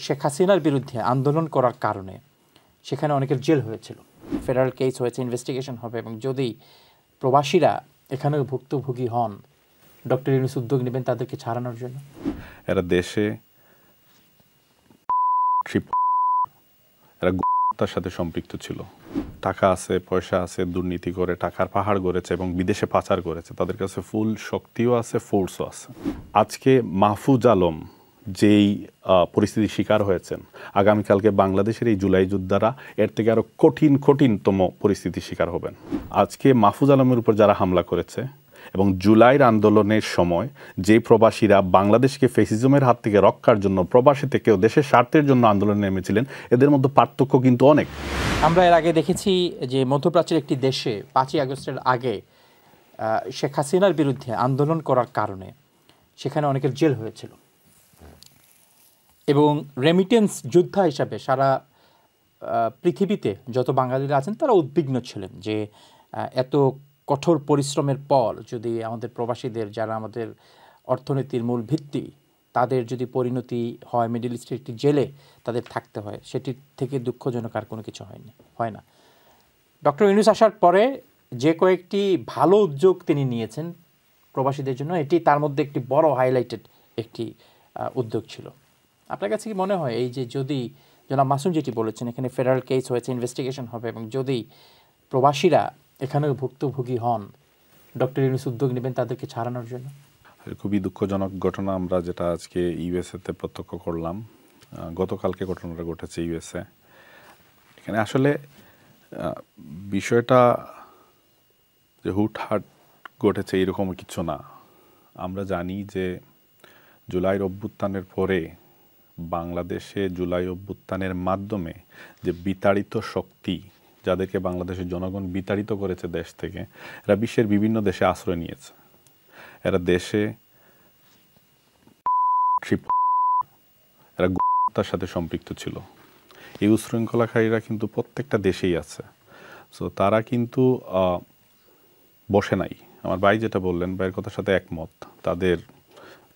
শেখ হাসিনার বিরুদ্ধে আন্দোলন করার কারণে সেখানে অনেকের জেল হয়েছিল, ফেডারেল কেস হয়েছে, ইনভেস্টিগেশন হবে, এবং যদি প্রবাসীরা এখানেও ভুক্তভোগী হন, ডক্টর ইউনূস উদ্যোগ নেবেন তাদেরকে ছাড়ানোর জন্য। এরা দেশে এরা তার সাথে সম্পৃক্ত ছিল, টাকা আছে, পয়সা আছে, দুর্নীতি করে টাকার পাহাড় গড়েছে এবং বিদেশে পাচার করেছে। তাদের কাছে ফুল শক্তিও আছে, ফোর্সও আছে। আজকে মাহফুজ আলম যেই পরিস্থিতির শিকার হয়েছেন, আগামীকালকে বাংলাদেশের এই জুলাই যোদ্ধারা এর থেকে আরও কঠিনতম পরিস্থিতির শিকার হবেন। আজকে মাহফুজ আলমের উপর যারা হামলা করেছে এবং জুলাইয়ের আন্দোলনের সময় যে প্রবাসীরা বাংলাদেশকে ফ্যাসিজমের হাত থেকে রক্ষার জন্য প্রবাসী থেকেও দেশের স্বার্থের জন্য আন্দোলনে নেমেছিলেন, এদের মধ্যে পার্থক্য কিন্তু অনেক। আমরা এর আগে দেখেছি যে মধ্যপ্রাচ্যের একটি দেশে 5ই আগস্টের আগে শেখ হাসিনার বিরুদ্ধে আন্দোলন করার কারণে সেখানে অনেকের জেল হয়েছিল, এবং রেমিটেন্স যোদ্ধা হিসাবে সারা পৃথিবীতে যত বাঙালিরা আছেন তারা উদ্বিগ্ন ছিলেন যে এত কঠোর পরিশ্রমের পর যদি আমাদের প্রবাসীদের, যারা আমাদের অর্থনীতির মূল ভিত্তি, তাদের যদি পরিণতি হয় মিডল ইস্টের একটি জেলে তাদের থাকতে হয়, সেটির থেকে দুঃখজনক আর কোনো কিছু হয় না। ডক্টর ইউনূস আসার পরে যে কয়েকটি ভালো উদ্যোগ তিনি নিয়েছেন প্রবাসীদের জন্য, এটি তার মধ্যে একটি বড় হাইলাইটেড একটি উদ্যোগ ছিল। আপনার কাছে কি মনে হয় এই যে যদি জনাব মাসুম যেটি বলেছেন, এখানে ফেডারেল কেস হয়েছে, ইনভেস্টিগেশন হবে, এবং যদি প্রবাসীরা এখানেও ভুক্তভোগী হন, ডক্টর ইউনূস উদ্যোগ নেবেন তাদেরকে ছাড়ানোর জন্য? খুবই দুঃখজনক ঘটনা আমরা যেটা আজকে ইউএসএতে প্রত্যক্ষ করলাম। গতকালকে ঘটনাটা ঘটেছে ইউএসএ। এখানে আসলে বিষয়টা যে হুটহাট ঘটেছে এরকম কিছু না। আমরা জানি যে জুলাইয়ের অভ্যুত্থানের পরে বাংলাদেশে জুলাই অভ্যুত্থানের মাধ্যমে যে বিতাড়িত শক্তি, যাদেরকে বাংলাদেশের জনগণ বিতাড়িত করেছে দেশ থেকে, এরা বিশ্বের বিভিন্ন দেশে আশ্রয় নিয়েছে। এরা দেশে এরা তার সাথে সম্পৃক্ত ছিল। এই উশৃঙ্খলাকারীরা কিন্তু প্রত্যেকটা দেশেই আছে। সো তারা কিন্তু বসে নাই। আমার ভাই যেটা বললেন, ভাইয়ের কথার সাথে একমত। তাদের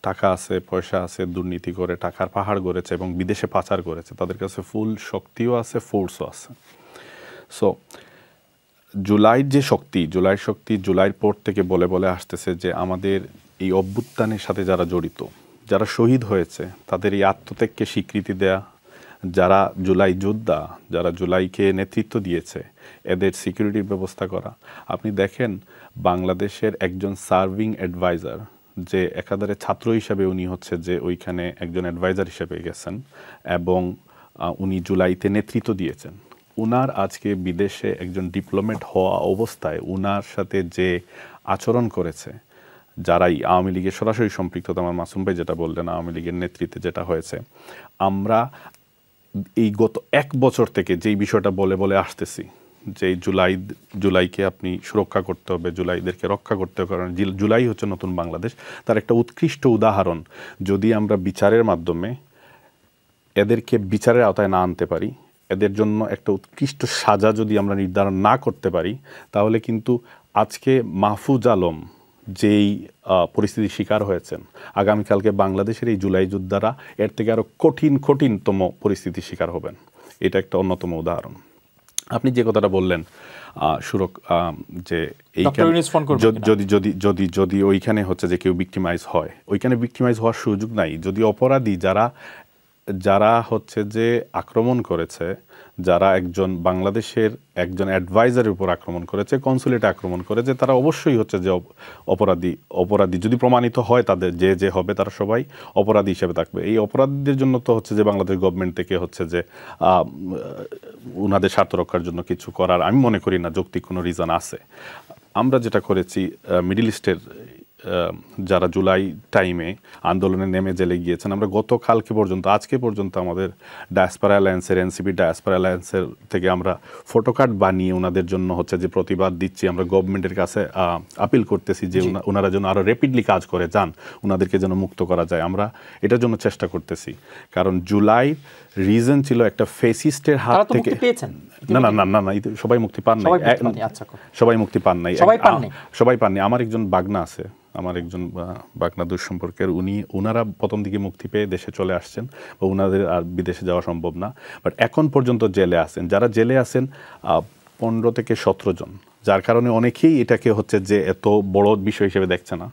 টাকা আছে, পয়সা আছে, দুর্নীতি করে টাকার পাহাড় গড়েছে এবং বিদেশে পাচার করেছে। তাদের কাছে ফুল শক্তিও আছে, ফোর্সও আছে। সো জুলাইয়ের যে শক্তি, জুলাইয়ের পর থেকে বলে আসতেছে যে আমাদের এই অভ্যুত্থানের সাথে যারা জড়িত, যারা শহীদ হয়েছে, তাদের এই আত্মত্যাগকে স্বীকৃতি দেয়া, যারা জুলাই যোদ্ধা, যারা জুলাইকে নেতৃত্ব দিয়েছে, এদের সিকিউরিটির ব্যবস্থা করা। আপনি দেখেন বাংলাদেশের একজন সার্ভিং অ্যাডভাইজার, যে একাধারে ছাত্র হিসাবে উনি হচ্ছে যে ওইখানে একজন অ্যাডভাইজার হিসেবে গেছেন এবং উনি জুলাইতে নেতৃত্ব দিয়েছেন। উনার আজকে বিদেশে একজন ডিপ্লোমেট হওয়া অবস্থায় উনার সাথে যে আচরণ করেছে, যারাই আওয়ামী লীগের সরাসরি সম্পৃক্ত, আমার মাসুম ভাই যেটা বললেন, আওয়ামী লীগের নেতৃত্বে যেটা হয়েছে, আমরা এই গত 1 বছর থেকে যেই বিষয়টা বলে আসতেছি যে জুলাইকে আপনি সুরক্ষা করতে হবে, জুলাইদেরকে রক্ষা করতে হবে, কারণ জুলাই হচ্ছে নতুন বাংলাদেশ। তার একটা উৎকৃষ্ট উদাহরণ যদি আমরা বিচারের মাধ্যমে এদেরকে বিচারের আওতায় না আনতে পারি, এদের জন্য একটা উৎকৃষ্ট সাজা যদি আমরা নির্ধারণ না করতে পারি, তাহলে কিন্তু আজকে মাহফুজ আলম যেই পরিস্থিতির শিকার হয়েছেন, আগামীকালকে বাংলাদেশের এই জুলাই যোদ্ধারা এর থেকে আরও কঠিনতম পরিস্থিতির শিকার হবেন। এটা একটা অন্যতম উদাহরণ। আপনি যে কথাটা বললেন যে যদি ওইখানে হচ্ছে যে কেউ ভিক্টিমাইজ হয়, ওইখানে ভিক্টিমাইজ হওয়ার সুযোগ নাই। যদি অপরাধী যারা হচ্ছে যে আক্রমণ করেছে, যারা বাংলাদেশের একজন অ্যাডভাইজারের উপর আক্রমণ করেছে, কনসুলেটে আক্রমণ করেছে, তারা অবশ্যই হচ্ছে যে অপরাধী যদি প্রমাণিত হয়, তাদের যে হবে তারা সবাই অপরাধী হিসেবে থাকবে। এই অপরাধীদের জন্য তো হচ্ছে যে বাংলাদেশ গভর্নমেন্ট থেকে হচ্ছে যে উনাদের স্বার্থ রক্ষার জন্য কিছু করার আমি মনে করি না যৌক্তিক কোনো রিজন আছে। আমরা যেটা করেছি, মিডল ইস্টের যারা জুলাই টাইমে আন্দোলনে নেমে জেলে গিয়েছেন, আমরা গতকালকে পর্যন্ত, আজকে পর্যন্ত আমাদের ডায়াসপোরা অ্যালায়েন্সের, এনসিপি ডায়াসপোরা অ্যালায়েন্সের থেকে আমরা ফটোকার্ড বানিয়ে ওনাদের জন্য হচ্ছে যে প্রতিবাদ দিচ্ছি। আমরা গভর্নমেন্টের কাছে আপিল করতেছি যে ওনারা যেন আরও র্যাপিডলি কাজ করে যান, ওনাদেরকে যেন মুক্ত করা যায়। আমরা এটার জন্য চেষ্টা করতেছি, কারণ জুলাই রিজন ছিল একটা ফেসিস্টের হাত থেকে। না, সবাই মুক্তি পান নাই, সবাই মুক্তি পান নাই। আমার একজন বাগনা আছে, আমার একজন বাগনা দুঃসম্পর্কের, ওনারা প্রথম দিকে মুক্তি পেয়ে দেশে চলে আসছেন, বা ওনাদের আর বিদেশে যাওয়া সম্ভব না, বাট এখন পর্যন্ত জেলে আছেন। যারা জেলে আছেন 15 থেকে 17 জন, যার কারণে অনেকেই এটাকে হচ্ছে যে এত বড় বিষয় হিসেবে দেখছে না,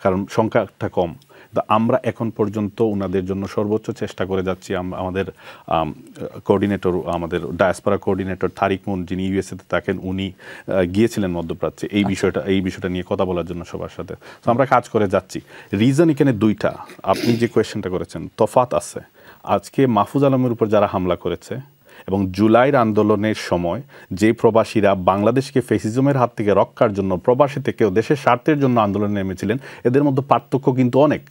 কারণ সংখ্যাটা কম। তো আমরা এখন পর্যন্ত ওনাদের জন্য সর্বোচ্চ চেষ্টা করে যাচ্ছি। আমাদের কোঅর্ডিনেটর, আমাদের ডায়াসপোরা কোঅর্ডিনেটর তারিক মুন, যিনি ইউএসএতে থাকেন, উনি গিয়েছিলেন মধ্যপ্রাচ্যে এই বিষয়টা নিয়ে কথা বলার জন্য সবার সাথে। তো আমরা কাজ করে যাচ্ছি। রিজন এখানে দুইটা, আপনি যে কোয়েশ্চেনটা করেছেন তফাৎ আছে। আজকে মাহফুজ আলমের উপর যারা হামলা করেছে এবং জুলাইয়ের আন্দোলনের সময় যে প্রবাসীরা বাংলাদেশকে ফেসিজমের হাত থেকে রক্ষার জন্য, প্রবাসী থেকেও দেশের স্বার্থের জন্য আন্দোলনে নেমেছিলেন, এদের মধ্যে পার্থক্য কিন্তু অনেক।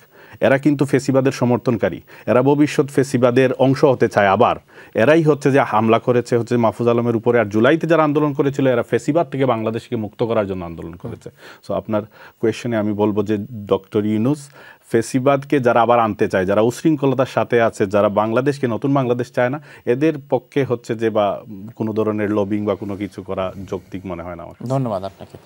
এরা কিন্তু ফেসিবাদের সমর্থনকারী, এরা ভবিষ্যৎ ফেসিবাদের অংশ হতে চায়। আবার এরাই হচ্ছে যে হামলা করেছে হচ্ছে মাহফুজ আলমের উপরে, আর জুলাইতে যারা আন্দোলন করেছিল এরা ফেসিবাদ থেকে বাংলাদেশকে মুক্ত করার জন্য আন্দোলন করেছে। সো আপনার কোয়েশ্চেনে আমি বলবো যে ডক্টর ইউনূস ফেসিবাদকে যারা আবার আনতে চায়, যারা উশৃঙ্খলতার সাথে আছে, যারা বাংলাদেশকে নতুন বাংলাদেশ চায় না, এদের পক্ষে হচ্ছে যে বা কোনো ধরনের লবিং বা কোনো কিছু করা যৌক্তিক মনে হয় না আমার। ধন্যবাদ আপনাকে।